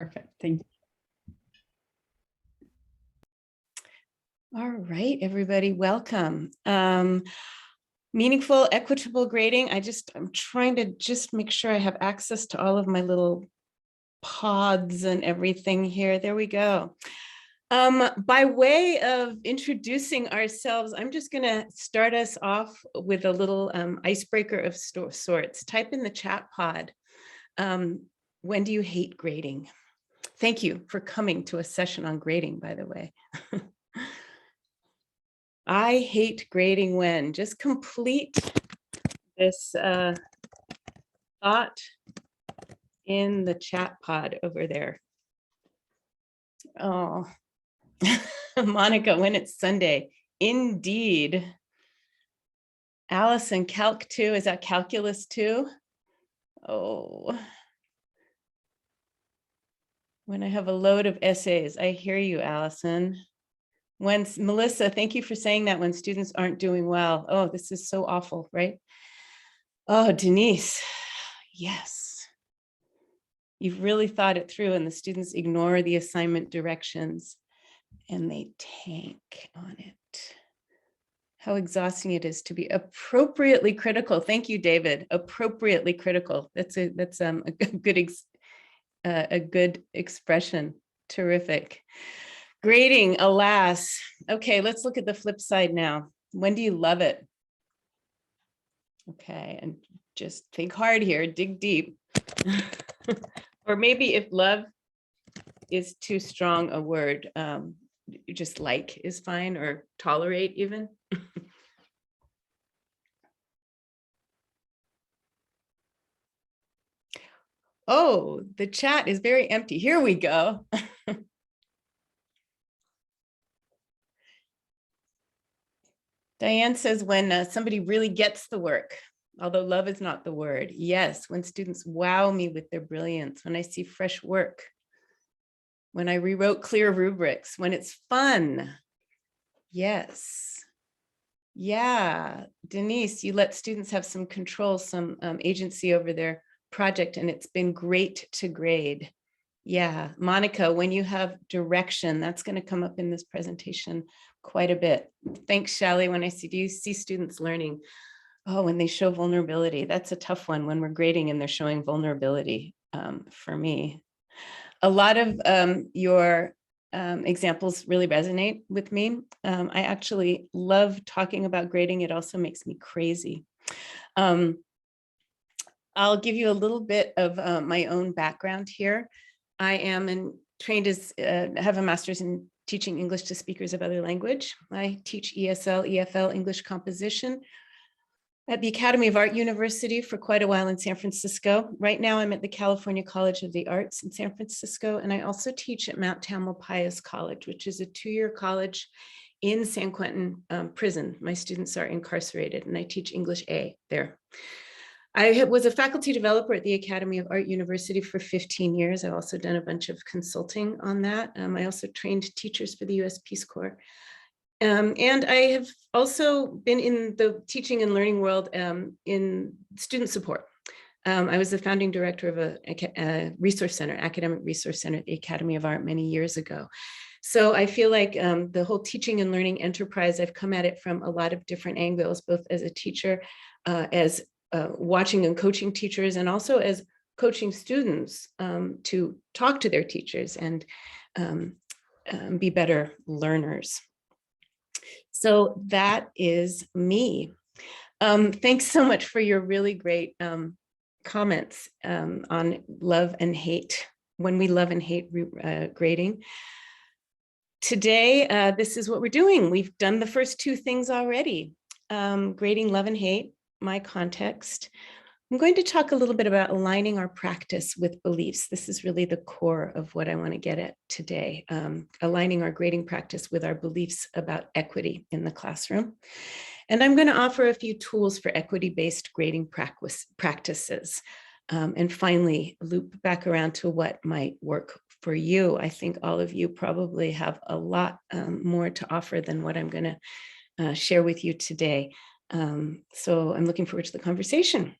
Perfect. Thank you. All right, everybody, welcome. Meaningful, equitable grading. I'm trying to just make sure I have access to all of my little pods and everything here. There we go. By way of introducing ourselves, I'm just going to start us off with a little icebreaker of sorts. Type in the chat pod. When do you hate grading? Thank you for coming to a session on grading, by the way. I hate grading when. Just complete this thought in the chat pod over there. Oh, Monica, when it's Sunday. Indeed. Allison, Calc 2, is that calculus 2? Oh. When I have a load of essays, I hear you, Allison. When Melissa, thank you for saying that, when students aren't doing well. Oh, this is so awful, right? Oh, Denise, yes. You've really thought it through, and the students ignore the assignment directions and they tank on it. How exhausting it is to be appropriately critical. Thank you, David. Appropriately critical. That's a good expression. Terrific. Grading, alas. Okay, let's look at the flip side now. When do you love it? Okay, and just think hard here, dig deep. Or maybe if love is too strong a word, just like is fine, or tolerate even. Oh, the chat is very empty. Here we go. Diane says when somebody really gets the work, although love is not the word. Yes, when students wow me with their brilliance, when I see fresh work, when I rewrote clear rubrics, when it's fun. Yes. Yeah, Denise, you let students have some control, some agency over their project, and it's been great to grade. Yeah, Monica, when you have direction, that's going to come up in this presentation quite a bit. Thanks, Shally. When I see students learning, oh, when they show vulnerability, that's a tough one when we're grading and they're showing vulnerability for me. A lot of your examples really resonate with me. I actually love talking about grading. It also makes me crazy. I'll give you a little bit of my own background here. I am trained as, have a master's in teaching English to speakers of other language. I teach ESL, EFL, English composition at the Academy of Art University for quite a while in San Francisco. Right now I'm at the California College of the Arts in San Francisco, and I also teach at Mount Tamalpais College, which is a 2-year college in San Quentin prison. My students are incarcerated, and I teach English A there. I was a faculty developer at the Academy of Art University for 15 years. I've also done a bunch of consulting on that. I also trained teachers for the US Peace Corps. And I have also been in the teaching and learning world in student support. I was the founding director of a resource center, academic resource center at the Academy of Art many years ago. So I feel like the whole teaching and learning enterprise, I've come at it from a lot of different angles, both as a teacher, as watching and coaching teachers, and also as coaching students to talk to their teachers and be better learners. So that is me. Thanks so much for your really great comments on love and hate, when we love and hate grading. Today, this is what we're doing. We've done the first 2 things already, grading love and hate, my context. I'm going to talk a little bit about aligning our practice with beliefs. This is really the core of what I want to get at today, aligning our grading practice with our beliefs about equity in the classroom. And I'm going to offer a few tools for equity-based grading practices. And finally, loop back around to what might work for you. I think all of you probably have a lot more to offer than what I'm going to share with you today. So I'm looking forward to the conversation.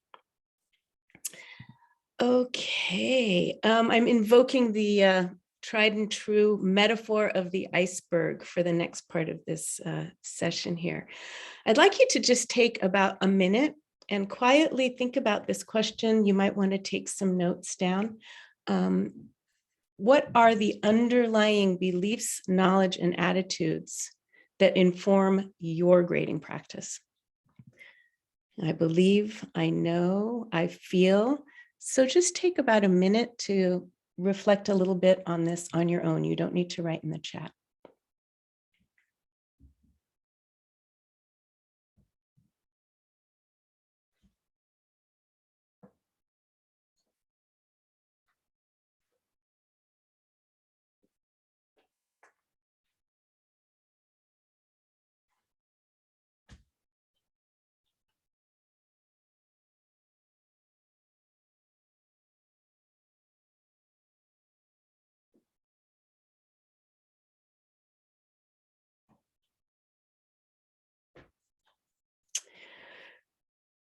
Okay, I'm invoking the tried and true metaphor of the iceberg for the next part of this session here. I'd like you to just take about a minute and quietly think about this question. You might want to take some notes down. What are the underlying beliefs, knowledge, and attitudes that inform your grading practice? I believe, I know, I feel. So just take about a minute to reflect a little bit on this on your own. You don't need to write in the chat.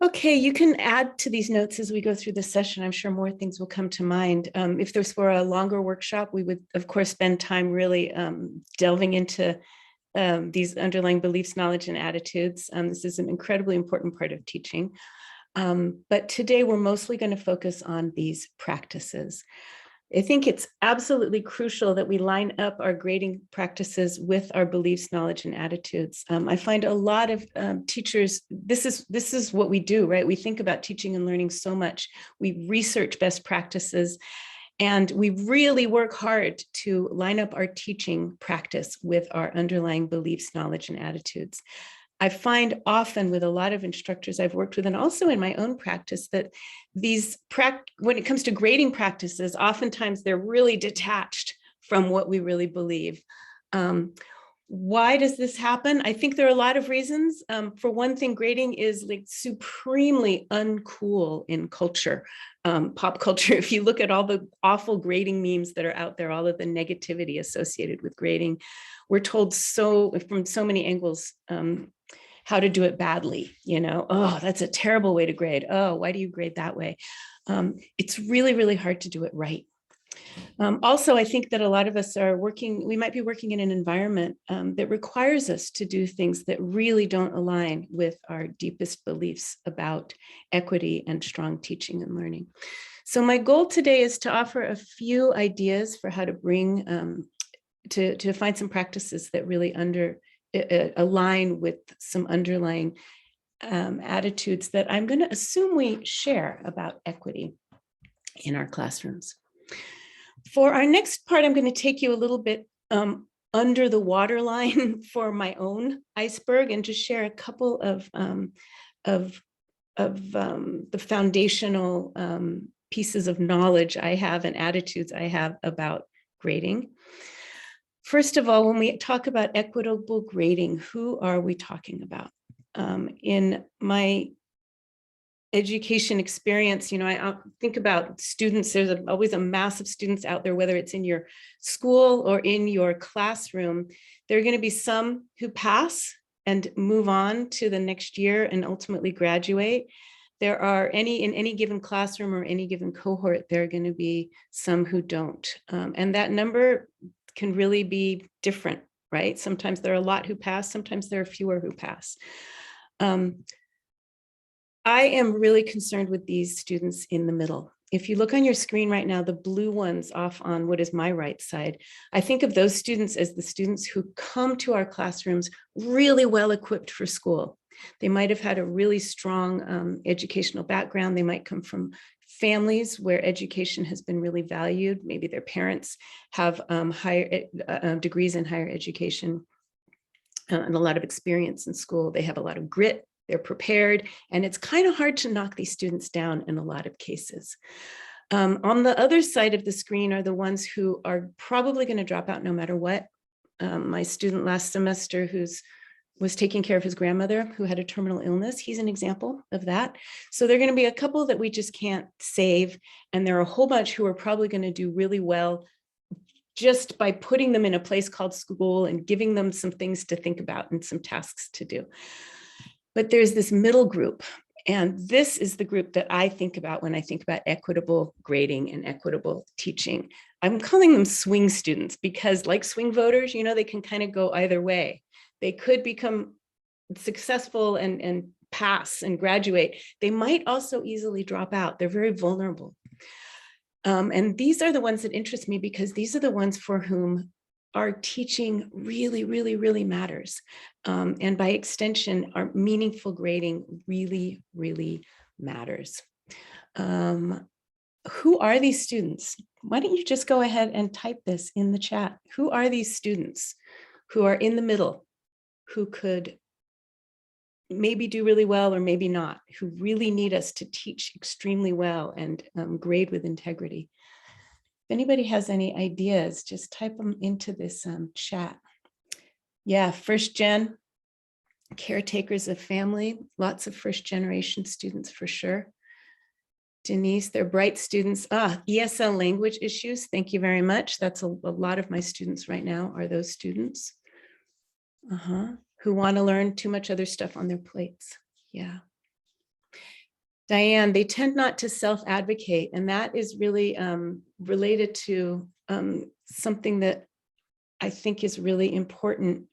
Okay, you can add to these notes as we go through the session. I'm sure more things will come to mind. If this were a longer workshop, we would, of course, spend time really delving into these underlying beliefs, knowledge, and attitudes. This is an incredibly important part of teaching. But today, we're mostly going to focus on these practices. I think it's absolutely crucial that we line up our grading practices with our beliefs, knowledge, and attitudes. I find a lot of teachers, this is what we do, right? We think about teaching and learning so much. We research best practices, and we really work hard to line up our teaching practice with our underlying beliefs, knowledge, and attitudes. I find often with a lot of instructors I've worked with, and also in my own practice, that these when it comes to grading practices, oftentimes they're really detached from what we really believe. Why does this happen? I think there are a lot of reasons. For one thing, grading is like supremely uncool in culture, pop culture. If you look at all the awful grading memes that are out there, all of the negativity associated with grading, we're told from so many angles how to do it badly. Oh, that's a terrible way to grade. Oh, why do you grade that way? It's really, really hard to do it right. Also, I think that a lot of us we might be working in an environment that requires us to do things that really don't align with our deepest beliefs about equity and strong teaching and learning. So my goal today is to offer a few ideas for how to bring, to find some practices that really align with some underlying attitudes that I'm going to assume we share about equity in our classrooms. For our next part, I'm going to take you a little bit under the waterline for my own iceberg and just share a couple of the foundational pieces of knowledge I have and attitudes I have about grading. First of all, when we talk about equitable grading, who are we talking about? In my education experience, I think about students. There's always a mass of students out there, whether it's in your school or in your classroom. There are going to be some who pass and move on to the next year and ultimately graduate. There are in any given classroom or any given cohort, there are going to be some who don't. And that number can really be different, right? Sometimes there are a lot who pass, sometimes there are fewer who pass. I am really concerned with these students in the middle. If you look on your screen right now, the blue ones off on what is my right side, I think of those students as the students who come to our classrooms really well equipped for school. They might have had a really strong educational background. They might come from families where education has been really valued. Maybe their parents have higher degrees in higher education and a lot of experience in school. They have a lot of grit. They're prepared, and it's kind of hard to knock these students down in a lot of cases. On the other side of the screen are the ones who are probably going to drop out no matter what. My student last semester was taking care of his grandmother who had a terminal illness. He's an example of that. So there are going to be a couple that we just can't save, and there are a whole bunch who are probably going to do really well just by putting them in a place called school and giving them some things to think about and some tasks to do. But there's this middle group, And this is the group that I think about when I think about equitable grading and equitable teaching. I'm calling them swing students because, like swing voters, they can kind of go either way. They could become successful and pass and graduate. They might also easily drop out. They're very vulnerable. And these are the ones that interest me because these are the ones for whom our teaching really, really, really matters. And by extension, our meaningful grading really, really matters. Who are these students? Why don't you just go ahead and type this in the chat? Who are these students who are in the middle, who could maybe do really well or maybe not, who really need us to teach extremely well and grade with integrity? If anybody has any ideas, just type them into this chat. Yeah, first gen, caretakers of family, lots of first generation students for sure. Denise, they're bright students. ESL language issues, thank you very much. That's a lot of my students right now are those students. Who want to learn too much other stuff on their plates. Yeah. Diane, they tend not to self-advocate, and that is really related to something that I think is really important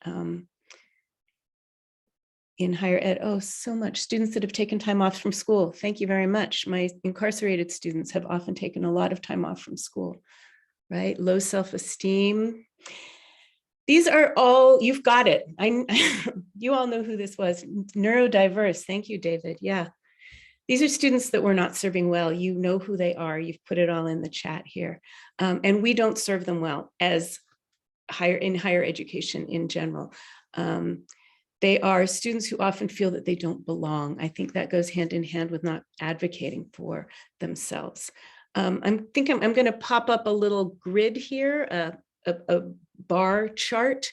in higher ed. Oh, so much. Students that have taken time off from school. Thank you very much. My incarcerated students have often taken a lot of time off from school, right? Low self-esteem. These are all, you've got it. You all know who this was. Neurodiverse. Thank you, David. Yeah. These are students that we're not serving well. You know who they are. You've put it all in the chat here. And we don't serve them well as in higher education in general. They are students who often feel that they don't belong. I think that goes hand in hand with not advocating for themselves. I'm going to pop up a little grid here, a bar chart.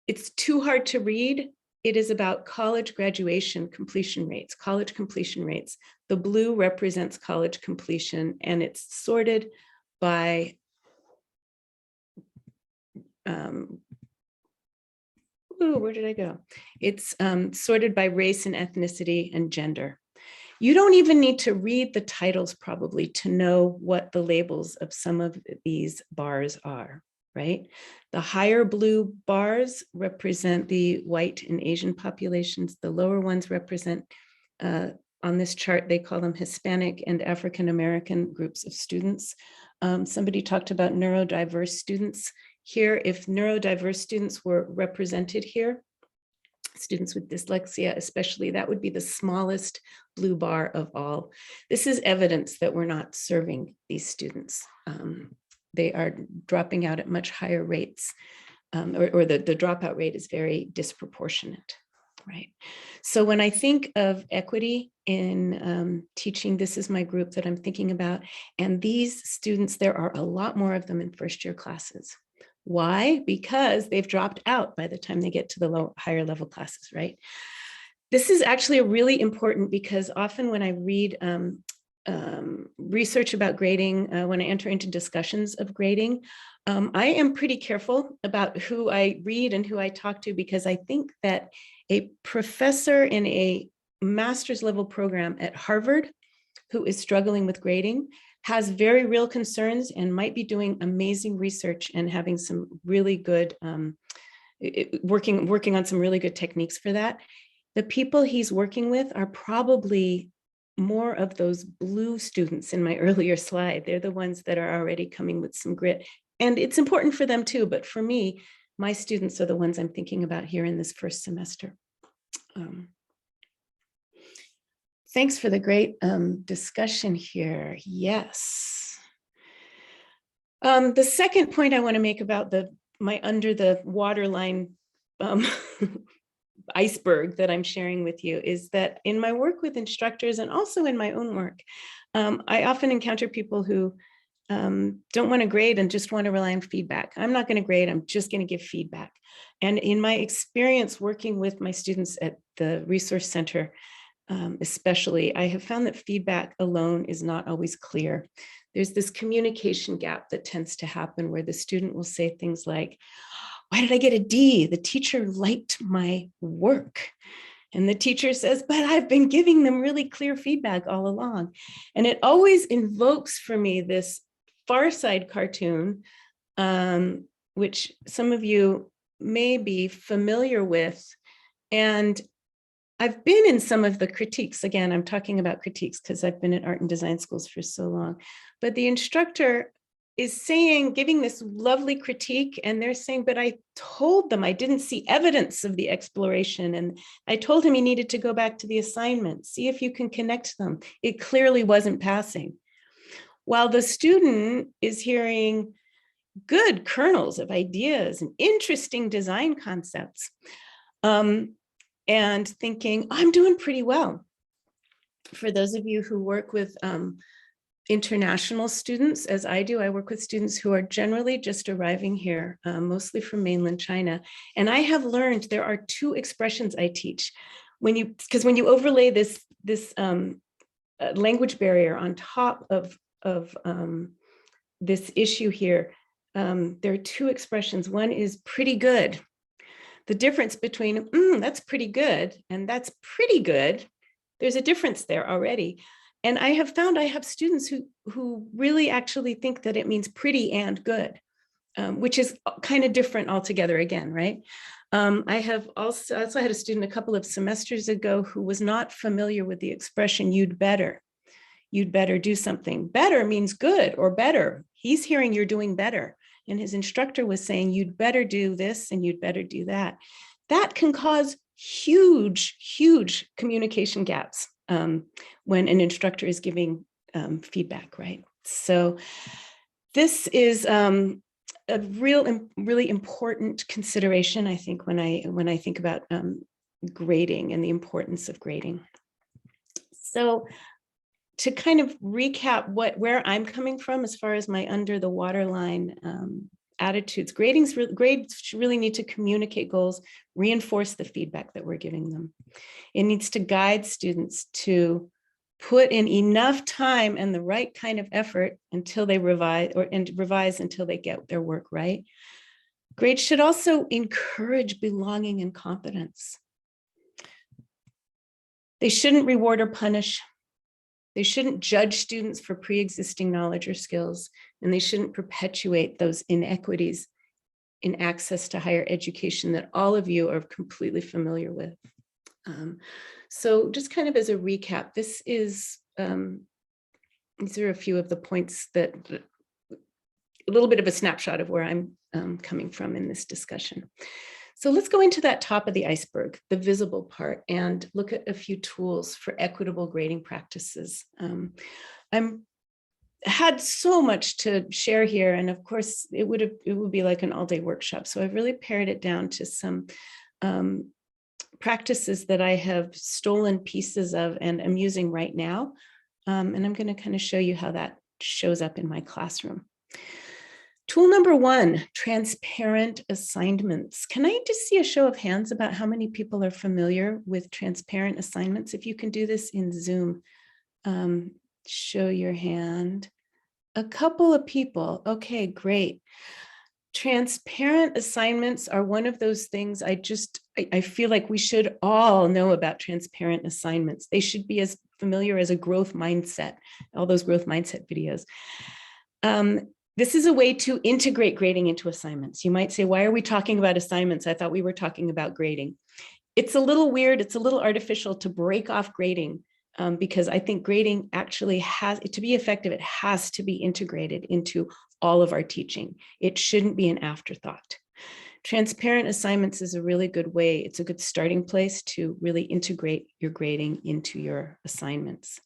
It's too hard to read. It is about college graduation completion rates, college completion rates. The blue represents college completion, and it's sorted by where did I go? It's sorted by race and ethnicity and gender. You don't even need to read the titles probably to know what the labels of some of these bars are, right? The higher blue bars represent the white and Asian populations. The lower ones represent, on this chart, they call them Hispanic and African-American groups of students. Somebody talked about neurodiverse students. Here, if neurodiverse students were represented here, students with dyslexia especially, that would be the smallest blue bar of all. This is evidence that we're not serving these students. They are dropping out at much higher rates, or the dropout rate is very disproportionate, right? So when I think of equity in teaching, this is my group that I'm thinking about. And these students, there are a lot more of them in first year classes. Why? Because they've dropped out by the time they get to the higher level classes, right? This is actually really important because often when I read research about grading, when I enter into discussions of grading, I am pretty careful about who I read and who I talk to, because I think that a professor in a master's level program at Harvard who is struggling with grading has very real concerns and might be doing amazing research and having some really good, working on some really good techniques for that. The people he's working with are probably more of those blue students in my earlier slide. They're the ones that are already coming with some grit. And it's important for them too, but for me, my students are the ones I'm thinking about here in this first semester. Thanks for the great discussion here. Yes. The second point I want to make about my under the waterline iceberg that I'm sharing with you is that in my work with instructors and also in my own work, I often encounter people who don't want to grade and just want to rely on feedback. I'm not going to grade, I'm just going to give feedback. And in my experience working with my students at the Resource Center, especially, I have found that feedback alone is not always clear. There's this communication gap that tends to happen where the student will say things like, "Why did I get a D? The teacher liked my work." And the teacher says, but I've been giving them really clear feedback all along. And it always invokes for me this Far Side cartoon, which some of you may be familiar with. And I've been in some of the critiques. Again, I'm talking about critiques because I've been at art and design schools for so long. But the instructor is saying, giving this lovely critique, and they're saying, but I told them I didn't see evidence of the exploration. And I told him he needed to go back to the assignment, see if you can connect them. It clearly wasn't passing. While the student is hearing good kernels of ideas and interesting design concepts, and thinking, I'm doing pretty well. For those of you who work with international students, as I do, I work with students who are generally just arriving here, mostly from mainland China. And I have learned there are two expressions I teach. Because when you overlay this language barrier on top of this issue here, there are two expressions. One is pretty good. The difference between that's pretty good and that's pretty good, there's a difference there already. And I have found I have students who really actually think that it means pretty and good, which is kind of different altogether again, right? I have also had a student a couple of semesters ago who was not familiar with the expression you'd better do something. Better means good or better. He's hearing you're doing better. And his instructor was saying, you'd better do this and you'd better do that. That can cause huge, huge communication gaps when an instructor is giving feedback, right? So this is a really important consideration, I think, when I think about grading and the importance of grading. So to kind of recap where I'm coming from as far as my under the waterline attitudes, grades really need to communicate goals, reinforce the feedback that we're giving them. It needs to guide students to put in enough time and the right kind of effort until they revise until they get their work right. Grades should also encourage belonging and competence. They shouldn't reward or punish. They shouldn't judge students for pre-existing knowledge or skills, and they shouldn't perpetuate those inequities in access to higher education that all of you are completely familiar with. So just kind of as a recap, these are a few of the points that, a little bit of a snapshot of where I'm coming from in this discussion. So let's go into that top of the iceberg, the visible part, and look at a few tools for equitable grading practices. I'm had so much to share here, and of course it would be like an all-day workshop. So I've really pared it down to some practices that I have stolen pieces of and am using right now. And I'm going to kind of show you how that shows up in my classroom. Tool number one, transparent assignments. Can I just see a show of hands about how many people are familiar with transparent assignments? If you can do this in Zoom, show your hand. A couple of people. Okay, great. Transparent assignments are one of those things I feel like we should all know about transparent assignments. They should be as familiar as a growth mindset, all those growth mindset videos. This is a way to integrate grading into assignments. You might say, why are we talking about assignments? I thought we were talking about grading. It's a little weird. It's a little artificial to break off grading because I think grading actually has, to be effective, it has to be integrated into all of our teaching. It shouldn't be an afterthought. Transparent assignments is a really good way. It's a good starting place to really integrate your grading into your assignments.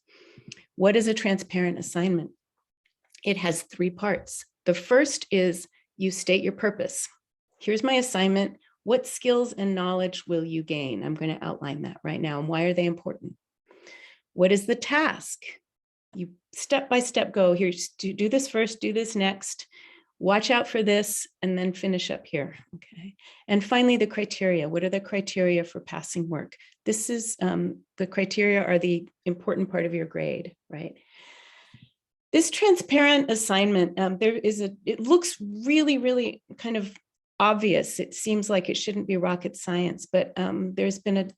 What is a transparent assignment? It has three parts. The first is you state your purpose. Here's my assignment. What skills and knowledge will you gain? I'm going to outline that right now. And why are they important? What is the task? You step by step go here, do this first, do this next, watch out for this, and then finish up here. Okay. And finally, the criteria. What are the criteria for passing work? This is the criteria are the important part of your grade, right? This transparent assignment, it looks really, really kind of obvious. It seems like it shouldn't be rocket science, but there's been a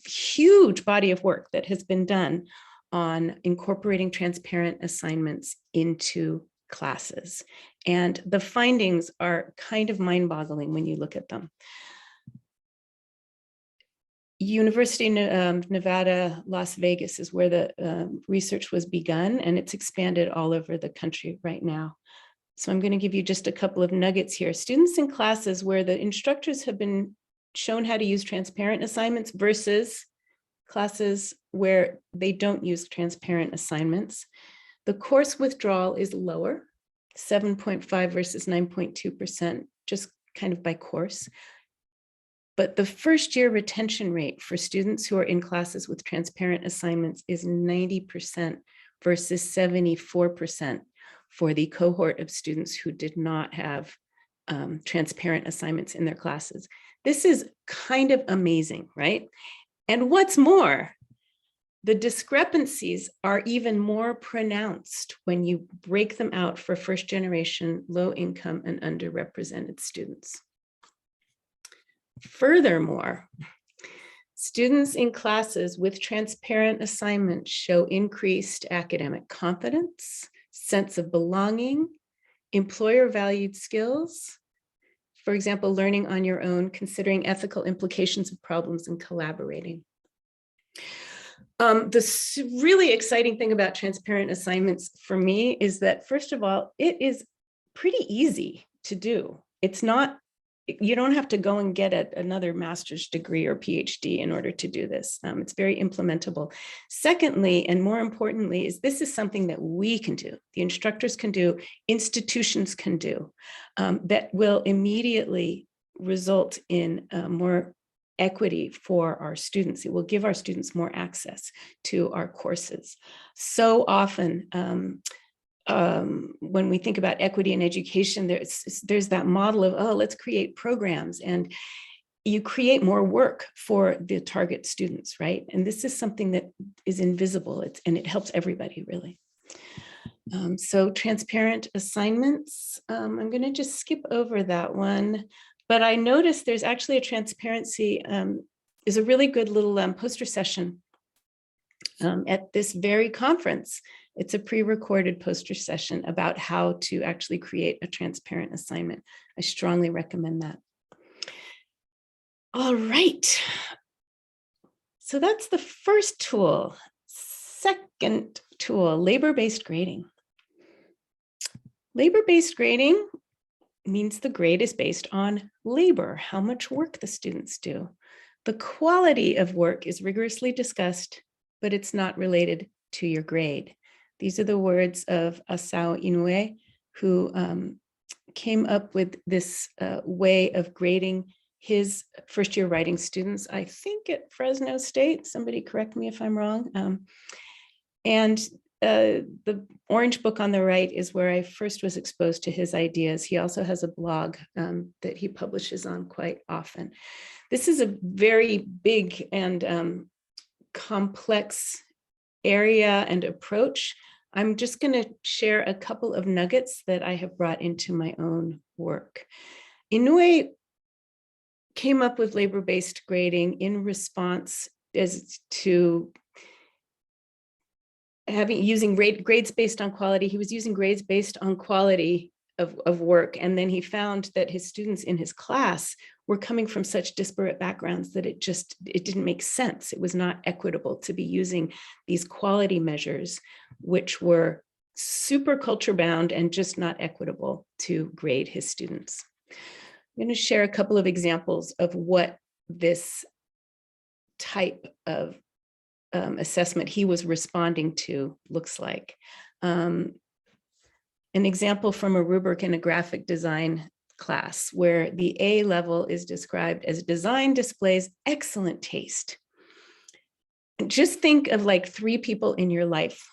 huge body of work that has been done on incorporating transparent assignments into classes. And the findings are kind of mind-boggling when you look at them. University of Nevada, Las Vegas is where the research was begun, and it's expanded all over the country right now. So I'm going to give you just a couple of nuggets here. Students in classes where the instructors have been shown how to use transparent assignments versus classes where they don't use transparent assignments. The course withdrawal is lower, 7.5 versus 9.2%, just kind of by course. But the first year retention rate for students who are in classes with transparent assignments is 90% versus 74% for the cohort of students who did not have transparent assignments in their classes. This is kind of amazing, right? And what's more, the discrepancies are even more pronounced when you break them out for first generation, low income, and underrepresented students. Furthermore, students in classes with transparent assignments show increased academic confidence, sense of belonging, employer-valued skills, for example, learning on your own, considering ethical implications of problems, and collaborating. The really exciting thing about transparent assignments for me is that, first of all, it is pretty easy to do. It's not, you don't have to go and get another master's degree or PhD in order to do this. It's very implementable. Secondly, and more importantly, is this is something that we can do, the instructors can do, institutions can do, that will immediately result in more equity for our students. It will give our students more access to our courses. So often, when we think about equity in education, there's that model of, oh, let's create programs, and you create more work for the target students, right? And this is something that is invisible, and it helps everybody, really. So transparent assignments, I'm going to just skip over that one, but I noticed there's actually a transparency, is a really good little poster session at this very conference. It's a pre-recorded poster session about how to actually create a transparent assignment. I strongly recommend that. All right. So that's the first tool. Second tool, labor-based grading. Labor-based grading means the grade is based on labor, how much work the students do. The quality of work is rigorously discussed, but it's not related to your grade. These are the words of Asao Inoue, who came up with this way of grading his first-year writing students, I think at Fresno State. Somebody correct me if I'm wrong. The orange book on the right is where I first was exposed to his ideas. He also has a blog that he publishes on quite often. This is a very big and complex area and approach. I'm just going to share a couple of nuggets that I have brought into my own work. Inoue came up with labor-based grading in response to using grades based on quality. He was using grades based on quality of work. And then he found that his students in his class were coming from such disparate backgrounds that it didn't make sense. It was not equitable to be using these quality measures, which were super culture bound and just not equitable to grade his students. I'm going to share a couple of examples of what this type of assessment he was responding to looks like. An example from a rubric in a graphic design class where the A level is described as design displays excellent taste. Just think of like 3 people in your life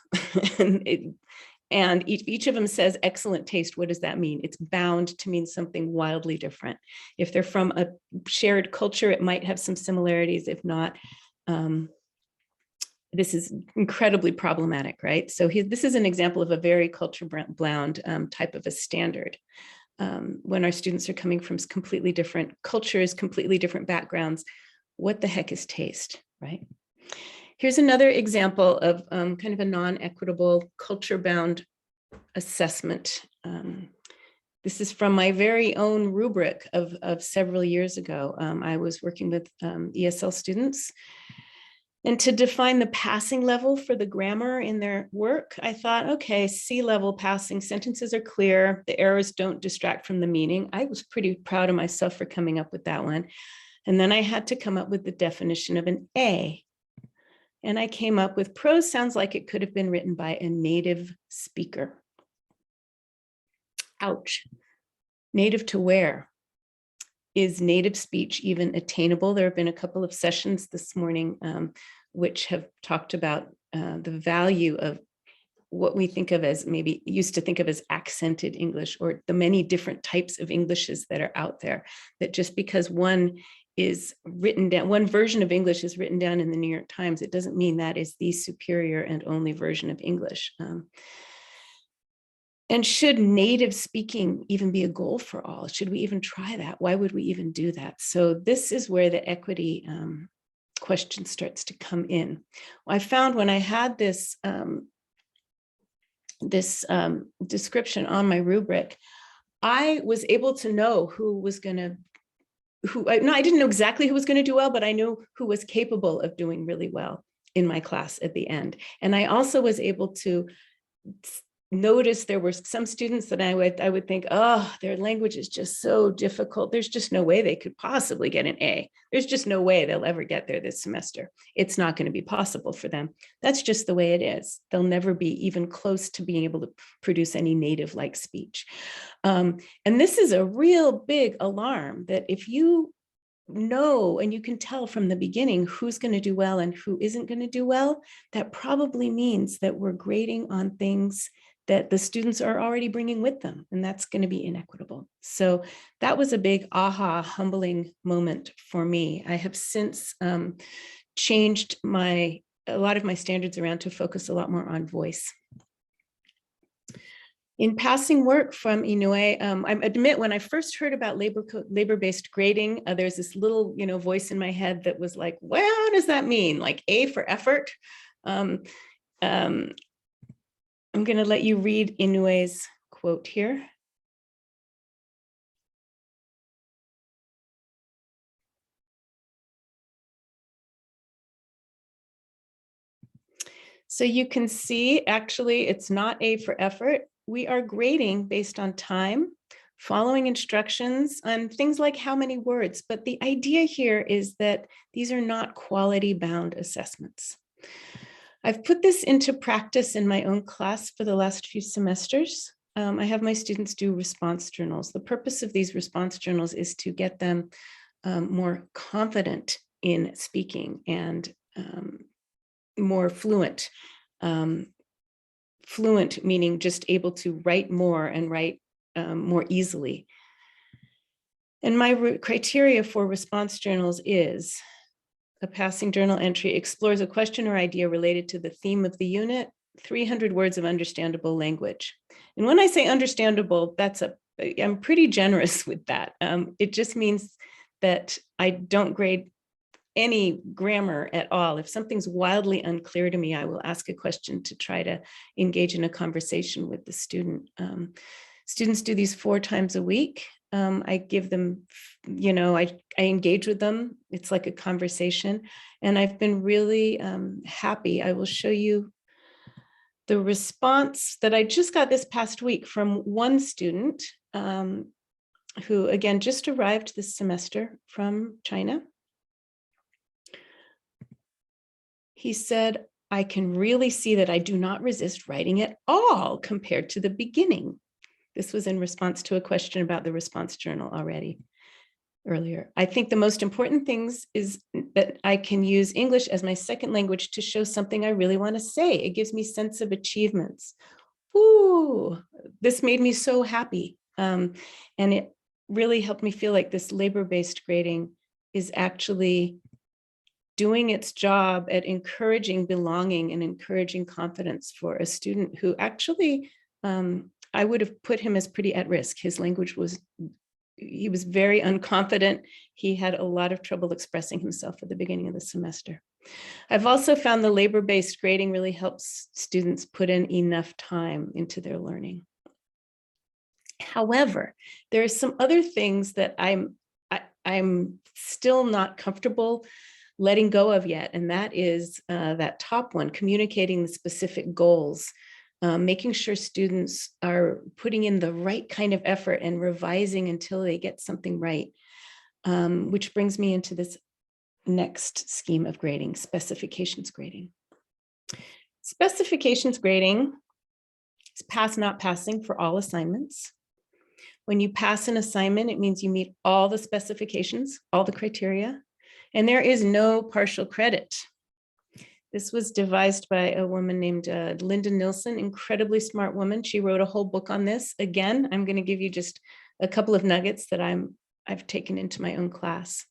and each of them says excellent taste. What does that mean? It's bound to mean something wildly different. If they're from a shared culture, it might have some similarities. If not, this is incredibly problematic, right? So this is an example of a very culture bound type of a standard. when our students are coming from completely different cultures, completely different backgrounds. What the heck is taste, right? Here's another example of kind of a non-equitable culture-bound assessment. This is from my very own rubric of several years ago. I was working with ESL students. And to define the passing level for the grammar in their work, I thought, okay, C-level passing, sentences are clear, the errors don't distract from the meaning. I was pretty proud of myself for coming up with that one. And then I had to come up with the definition of an A. And I came up with prose sounds like it could have been written by a native speaker. Ouch. Native to where? Is native speech even attainable? There have been a couple of sessions this morning which have talked about the value of what we think of as, maybe used to think of as accented English, or the many different types of Englishes that are out there, that just because one is written down, one version of English is written down in the New York Times, it doesn't mean that is the superior and only version of English. And should native speaking even be a goal for all? Should we even try that? Why would we even do that? So this is where the equity question starts to come in. I found when I had this, description on my rubric, I was able to know who was going to, I didn't know exactly who was going to do well, but I knew who was capable of doing really well in my class at the end. And I also was able to notice there were some students that I would think, oh, their language is just so difficult. There's just no way they could possibly get an A. There's just no way they'll ever get there this semester. It's not going to be possible for them. That's just the way it is. They'll never be even close to being able to produce any native-like speech. And this is a real big alarm, that if you know, and you can tell from the beginning who's going to do well and who isn't going to do well, that probably means that we're grading on things that the students are already bringing with them, and that's going to be inequitable. So that was a big aha, humbling moment for me. I have since changed a lot of my standards around to focus a lot more on voice. In passing work from Inoue, I admit when I first heard about labor-based grading, there's this little, voice in my head that was like, well, what does that mean? Like A for effort? I'm going to let you read Inoue's quote here. So you can see, actually, it's not A for effort. We are grading based on time, following instructions, on things like how many words. But the idea here is that these are not quality-bound assessments. I've put this into practice in my own class for the last few semesters. I have my students do response journals. The purpose of these response journals is to get them more confident in speaking and more fluent. Fluent meaning just able to write more and write more easily. And my criteria for response journals is: a passing journal entry explores a question or idea related to the theme of the unit, 300 words of understandable language. And when I say understandable, I'm pretty generous with that. It just means that I don't grade any grammar at all. If something's wildly unclear to me, I will ask a question to try to engage in a conversation with the student. Students do these 4 times a week. I give them, I engage with them. It's like a conversation, and I've been really happy. I will show you the response that I just got this past week from one student who, again, just arrived this semester from China. He said, I can really see that I do not resist writing at all compared to the beginning. This was in response to a question about the response journal earlier. I think the most important things is that I can use English as my second language to show something I really want to say. It gives me sense of achievements. Ooh, this made me so happy. And it really helped me feel like this labor-based grading is actually doing its job at encouraging belonging and encouraging confidence for a student who actually I would have put him as pretty at risk. His language was, he was very unconfident. He had a lot of trouble expressing himself at the beginning of the semester. I've also found the labor-based grading really helps students put in enough time into their learning. However, there are some other things that I'm still not comfortable letting go of yet, and that is that top one, communicating the specific goals, making sure students are putting in the right kind of effort and revising until they get something right, which brings me into this next scheme of grading, specifications grading. Specifications grading is pass, not passing for all assignments. When you pass an assignment, it means you meet all the specifications, all the criteria, and there is no partial credit. This was devised by a woman named Linda Nilsson, incredibly smart woman. She wrote a whole book on this. Again, I'm going to give you just a couple of nuggets that I've taken into my own class.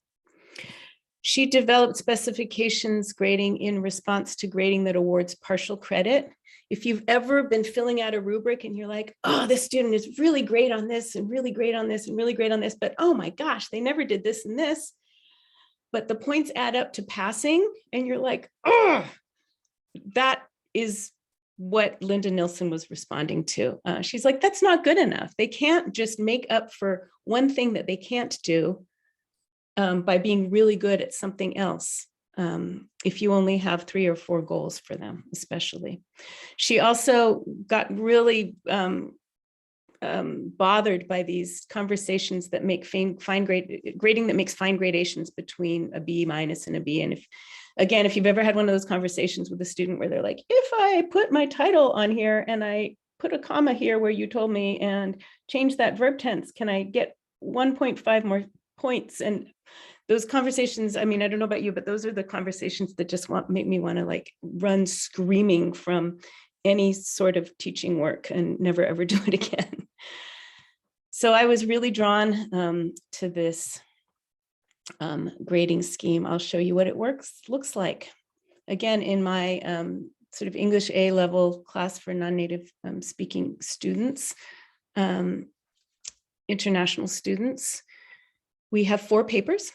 She developed specifications grading in response to grading that awards partial credit. If you've ever been filling out a rubric and you're like, oh, this student is really great on this and really great on this and really great on this, but oh my gosh, they never did this and this. But the points add up to passing and you're like, oh, that is what Linda Nilsson was responding to. She's like, that's not good enough. They can't just make up for one thing that they can't do by being really good at something else. If you only have 3 or 4 goals for them, especially. She also got really bothered by these conversations that make grading that makes fine gradations between a B- and a B. And if you've ever had one of those conversations with a student where they're like, if I put my title on here and I put a comma here where you told me and change that verb tense, can I get 1.5 more points? And those conversations, I mean, I don't know about you, but those are the conversations that just make me want to like run screaming from any sort of teaching work and never ever do it again. So I was really drawn to this grading scheme. I'll show you what it looks like. Again, in my sort of English A level class for non-native speaking students, international students, we have 4 papers.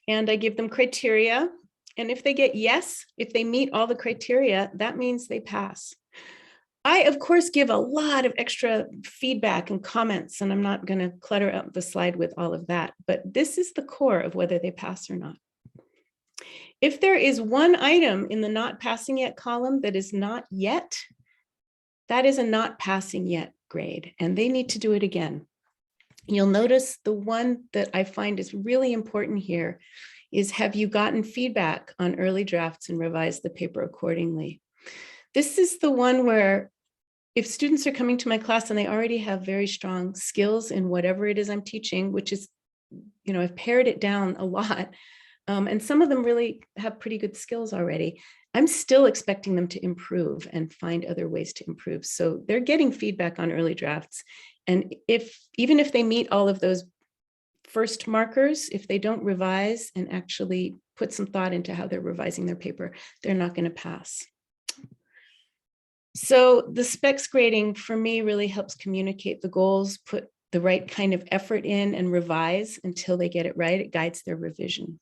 And I give them criteria. And if they get yes, if they meet all the criteria, that means they pass. I, of course, give a lot of extra feedback and comments, and I'm not going to clutter up the slide with all of that, but this is the core of whether they pass or not. If there is one item in the not passing yet column that is not yet, that is a not passing yet grade, and they need to do it again. You'll notice the one that I find is really important here is, have you gotten feedback on early drafts and revised the paper accordingly? This is the one where if students are coming to my class and they already have very strong skills in whatever it is I'm teaching, which is, I've pared it down a lot, and some of them really have pretty good skills already, I'm still expecting them to improve and find other ways to improve. So they're getting feedback on early drafts. And even if they meet all of those first markers, if they don't revise and actually put some thought into how they're revising their paper, they're not going to pass. So the specs grading for me really helps communicate the goals, put the right kind of effort in, and revise until they get it right. It guides their revision.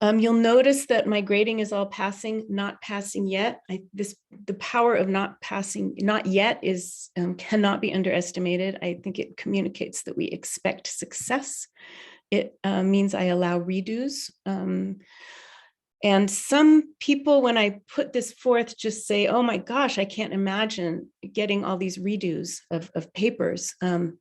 You'll notice that my grading is all passing, not passing yet. The power of not passing, not yet is cannot be underestimated. I think it communicates that we expect success. It means I allow redos. And some people, when I put this forth, just say, oh my gosh, I can't imagine getting all these redos of papers. And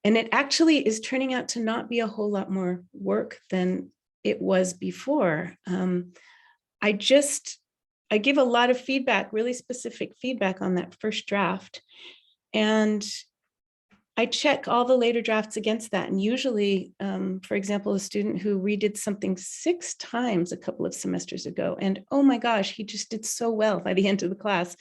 it actually is turning out to not be a whole lot more work than it was before. I give a lot of feedback, really specific feedback on that first draft. And I check all the later drafts against that. And usually, for example, a student who redid something 6 times a couple of semesters ago, and oh my gosh, he just did so well by the end of the class.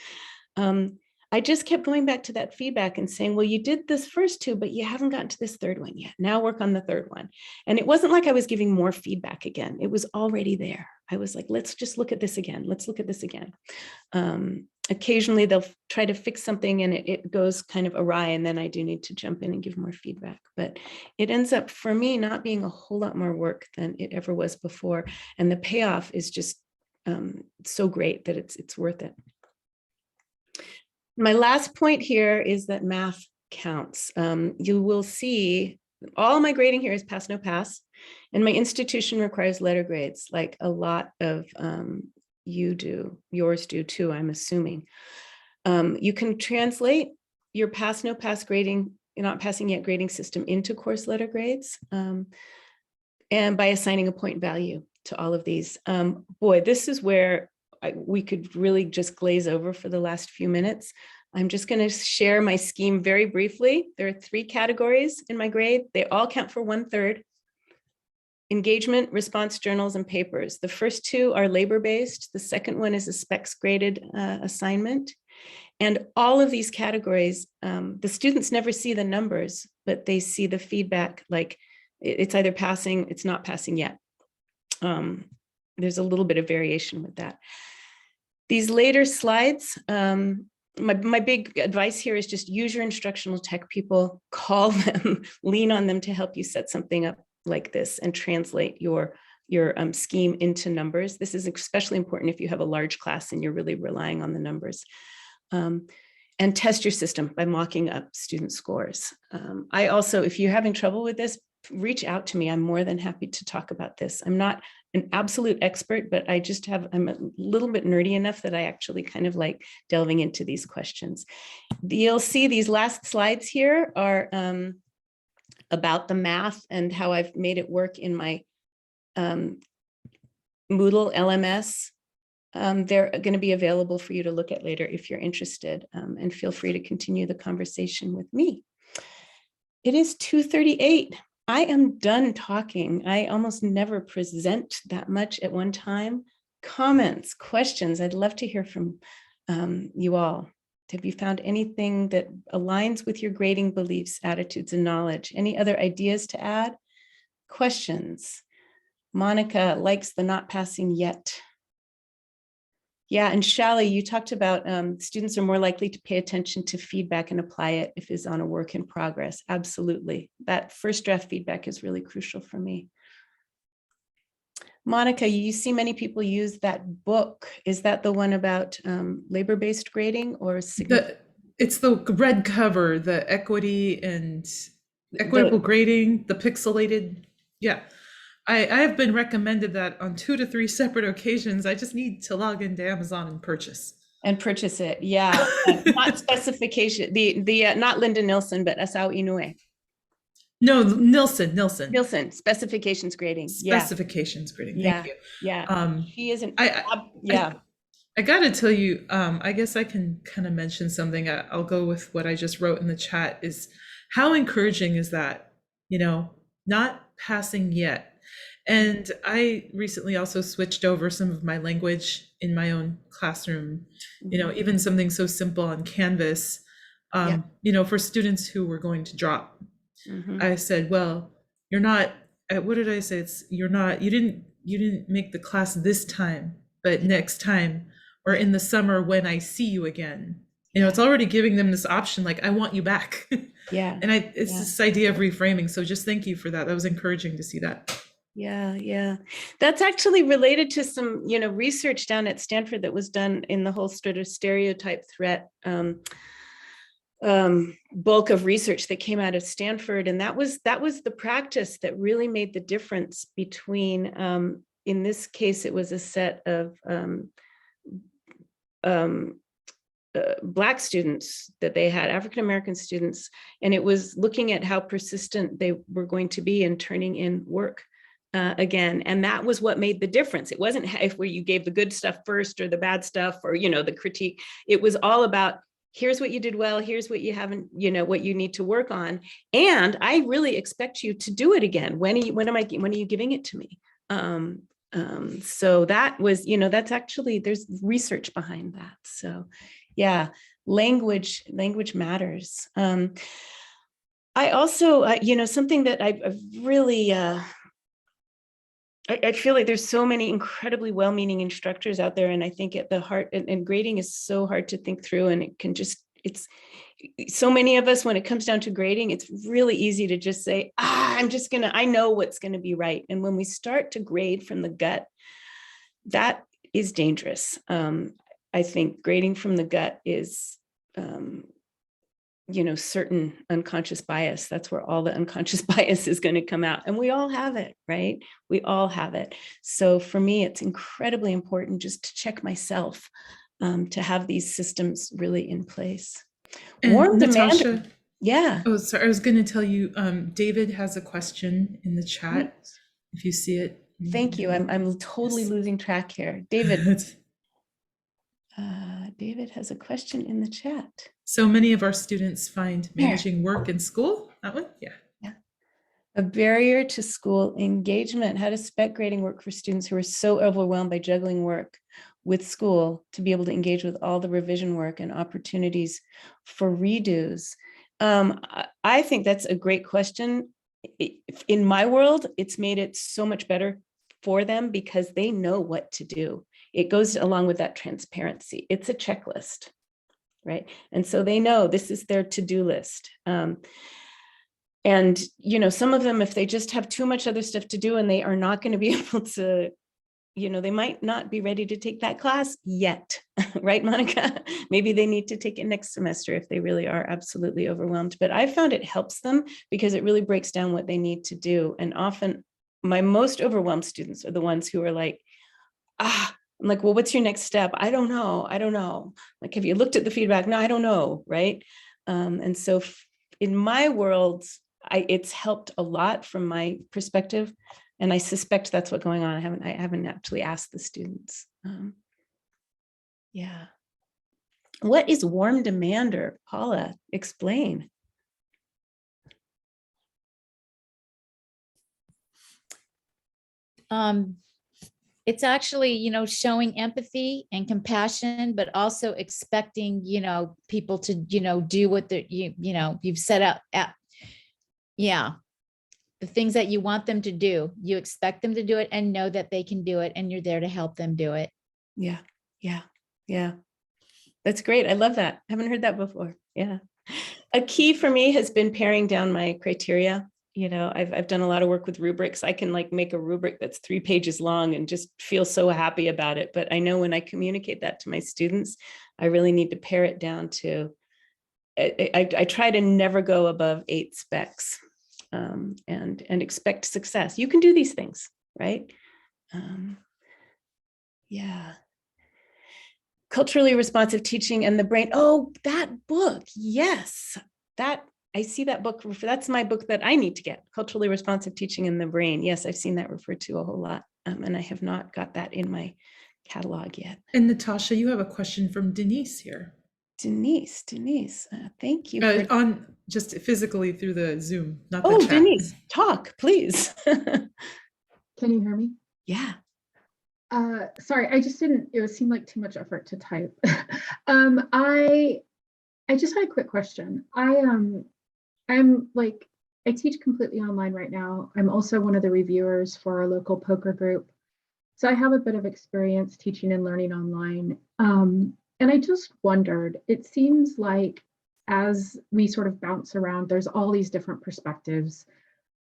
I just kept going back to that feedback and saying, well, you did this first 2, but you haven't gotten to this 3rd one yet. Now work on the 3rd one. And it wasn't like I was giving more feedback again. It was already there. I was like, let's just look at this again. Let's look at this again. occasionally they'll try to fix something and it goes kind of awry, and then I do need to jump in and give more feedback. But it ends up, for me, not being a whole lot more work than it ever was before. And the payoff is just so great that it's worth it. My last point here is that math counts. You will see all my grading here is pass, no pass. And my institution requires letter grades, like a lot of you do, yours do too, I'm assuming. You can translate your pass, no pass grading, not passing yet grading system into course letter grades, and by assigning a point value to all of these. Boy, this is where we could really just glaze over for the last few minutes. I'm just going to share my scheme very briefly. There are 3 categories in my grade. They all count for 1/3. Engagement, response journals, and papers. The first 2 are labor-based. The second one is a Specs graded assignment. And all of these categories, the students never see the numbers, but they see the feedback, like it's either passing, it's not passing yet. There's a little bit of variation with that. These later slides, my big advice here is just use your instructional tech people, call them, lean on them to help you set something up like this and translate your scheme into numbers. This is especially important if you have a large class and you're really relying on the numbers. And test your system by mocking up student scores. I also, if you're having trouble with this, reach out to me. I'm more than happy to talk about this. I'm not an absolute expert, but I'm a little bit nerdy enough that I actually kind of like delving into these questions. You'll see these last slides here are about the math and how I've made it work in my Moodle LMS. They're going to be available for you to look at later if you're interested, and feel free to continue the conversation with me. It is 2:38. I am done talking. I almost never present that much at one time. Comments, questions, I'd love to hear from you all. Have you found anything that aligns with your grading beliefs, attitudes, and knowledge? Any other ideas to add? Questions? Monica likes the not passing yet. Yeah, and Shally, you talked about students are more likely to pay attention to feedback and apply it if it's on a work in progress. Absolutely. That first draft feedback is really crucial for me. Monica, you see many people use that book. Is that the one about labor-based grading or? It's the red cover, the equity and equitable grading, the pixelated. Yeah. I have been recommended that on 2 to 3 separate occasions. I just need to log into Amazon and purchase. It. Yeah. Not specification, not Linda Nilsson, but Asao Inoue. No, Nilsson. Specifications grading. Specifications grading. Thank you. Yeah. She isn't. I got to tell you, I guess I can kind of mention something. I'll go with what I just wrote in the chat is how encouraging is that, not passing yet. And I recently also switched over some of my language in my own classroom, even something so simple on Canvas, for students who were going to drop. I said, well, you're not, what did I say? You didn't make the class this time, but next time, or in the summer when I see you again. It's already giving them this option, like, I want you back. Yeah. And it's this idea of reframing. So just thank you for that. That was encouraging to see that. Yeah. That's actually related to some, research down at Stanford that was done in the whole sort of stereotype threat bulk of research that came out of Stanford. And that was the practice that really made the difference between, in this case, it was a set of Black students that they had, African-American students, and it was looking at how persistent they were going to be in turning in work again. And that was what made the difference. It wasn't where you gave the good stuff first or the bad stuff or, the critique. It was all about, here's what you did well, here's what you haven't, what you need to work on. And I really expect you to do it again. When are you giving it to me? So that was, that's actually, there's research behind that. So yeah, language matters. I also, something that I've really I feel like there's so many incredibly well-meaning instructors out there. And I think at the heart, and grading is so hard to think through, and it can just, it's so many of us, when it comes down to grading, it's really easy to just say, I know what's going to be right. And when we start to grade from the gut, that is dangerous. I think grading from the gut is, certain unconscious bias. That's where all the unconscious bias is going to come out. And we all have it, right? We all have it. So for me, it's incredibly important just to check myself, to have these systems really in place. And Warm Natasha, demand. Yeah. oh, sorry, I was going to tell you, David has a question in the chat, Great. if you see it. Thank you. I'm totally losing track here. David. David has a question in the chat. So many of our students find managing work and school, that one? Yeah. A barrier to school engagement. How does spec grading work for students who are so overwhelmed by juggling work with school to be able to engage with all the revision work and opportunities for redos? I think that's a great question. In my world, it's made it so much better for them because they know what to do. It goes along with that transparency. It's a checklist, right? And so they know this is their to-do list. And, some of them, if they just have too much other stuff to do and they are not going to be able to, they might not be ready to take that class yet, right, Monica? Maybe they need to take it next semester if they really are absolutely overwhelmed. But I found it helps them because it really breaks down what they need to do. And often my most overwhelmed students are the ones who are like, I'm like, well, what's your next step? I don't know. Like, have you looked at the feedback? No, I don't know, right? And so in my world, it's helped a lot from my perspective, and I suspect that's what's going on. I haven't actually asked the students. Yeah. What is warm demander? Paula, explain. It's actually, showing empathy and compassion, but also expecting, people to, do what you've set out at. Yeah. The things that you want them to do, you expect them to do it and know that they can do it, and you're there to help them do it. Yeah. That's great. I love that. I haven't heard that before. Yeah. A key for me has been paring down my criteria. I've done a lot of work with rubrics. I can make a rubric that's 3 pages long and just feel so happy about it. But I know when I communicate that to my students, I really need to pare it down to, I try to never go above 8 specs, and expect success. You can do these things, right? Yeah. Culturally responsive teaching and the brain. Oh, that book. Yes. I see that book. That's my book that I need to get. Culturally responsive teaching in the brain. Yes, I've seen that referred to a whole lot. And I have not got that in my catalog yet. And Natasha, you have a question from Denise here. Denise, thank you. On just physically through the Zoom, not the chat. Denise, talk, please. Can you hear me? Yeah. Sorry, I just didn't, it seemed like too much effort to type. I just had a quick question. I teach completely online right now. I'm also one of the reviewers for our local poker group. So I have a bit of experience teaching and learning online. And I just wondered, it seems like as we sort of bounce around, there's all these different perspectives.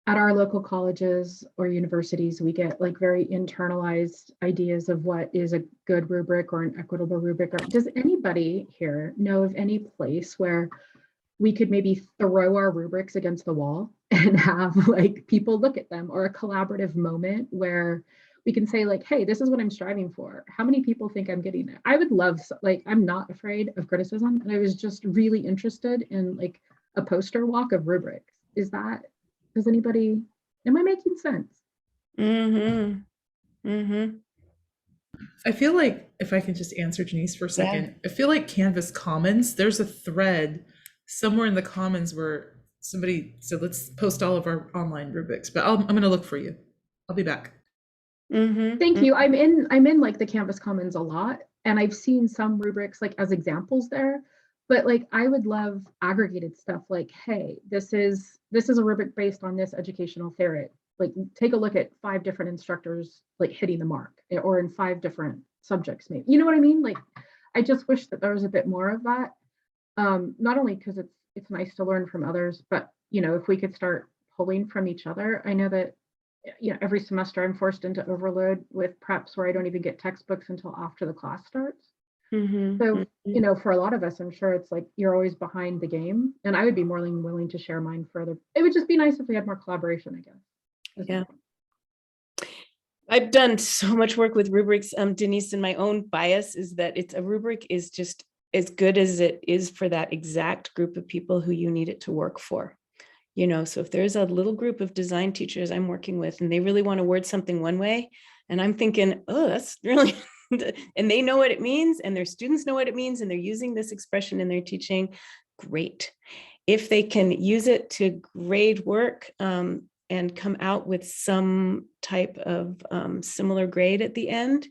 At our local colleges or universities, we get very internalized ideas of what is a good rubric or an equitable rubric. Does anybody here know of any place where we could maybe throw our rubrics against the wall and have people look at them, or a collaborative moment where we can say hey, this is what I'm striving for. How many people think I'm getting it? I would love, I'm not afraid of criticism. And I was just really interested in a poster walk of rubrics. Does anybody, am I making sense? I feel like, if I can just answer Denise for a second, I feel like Canvas Commons, there's a thread somewhere in the Commons where somebody said, let's post all of our online rubrics, but I'm going to look for you. I'll be back. Thank you. I'm in the Canvas Commons a lot, and I've seen some rubrics as examples there. But I would love aggregated stuff hey, this is a rubric based on this educational theory. like take a look at 5 different instructors like hitting the mark, or in 5 different subjects, maybe. You know what I mean? Like, I just wish that there was a bit more of that. Not only because it's nice to learn from others, but if we could start pulling from each other. I know that every semester I'm forced into overload with preps where I don't even get textbooks until after the class starts. So, for a lot of us, I'm sure it's like you're always behind the game, and I would be more than willing to share mine further. It would just be nice if we had more collaboration, I guess. Yeah. I've done so much work with rubrics, Denise, and my own bias is that a rubric is just as good as it is for that exact group of people who you need it to work for. So if there's a little group of design teachers I'm working with and they really want to word something one way, and I'm thinking, oh, that's really, and they know what it means, and their students know what it means, and they're using this expression in their teaching, great. If they can use it to grade work, and come out with some type of similar grade at the end,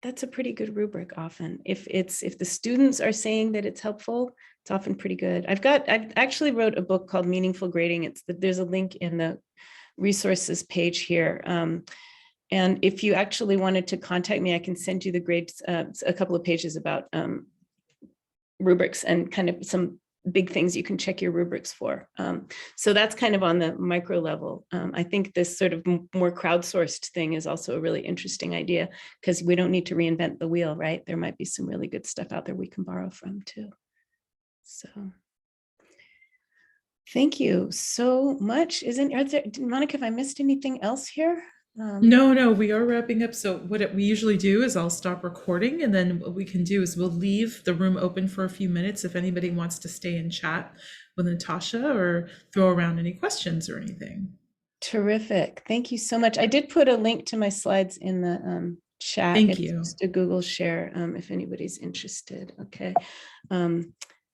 that's a pretty good rubric often. If the students are saying that it's helpful, it's often pretty good. I've actually wrote a book called Meaningful Grading. There's a link in the resources page here. And if you actually wanted to contact me, I can send you the grades, a couple of pages about rubrics and kind of some big things you can check your rubrics for. So that's kind of on the micro level. I think this sort of more crowdsourced thing is also a really interesting idea, because we don't need to reinvent the wheel, right? There might be some really good stuff out there we can borrow from too. So thank you so much. Monica, have I missed anything else here? No, we are wrapping up. So what we usually do is I'll stop recording, and then what we can do is we'll leave the room open for a few minutes if anybody wants to stay and chat with Natasha or throw around any questions or anything. Terrific. Thank you so much. I did put a link to my slides in the chat. Thank it's you. Just a Google share if anybody's interested. Okay.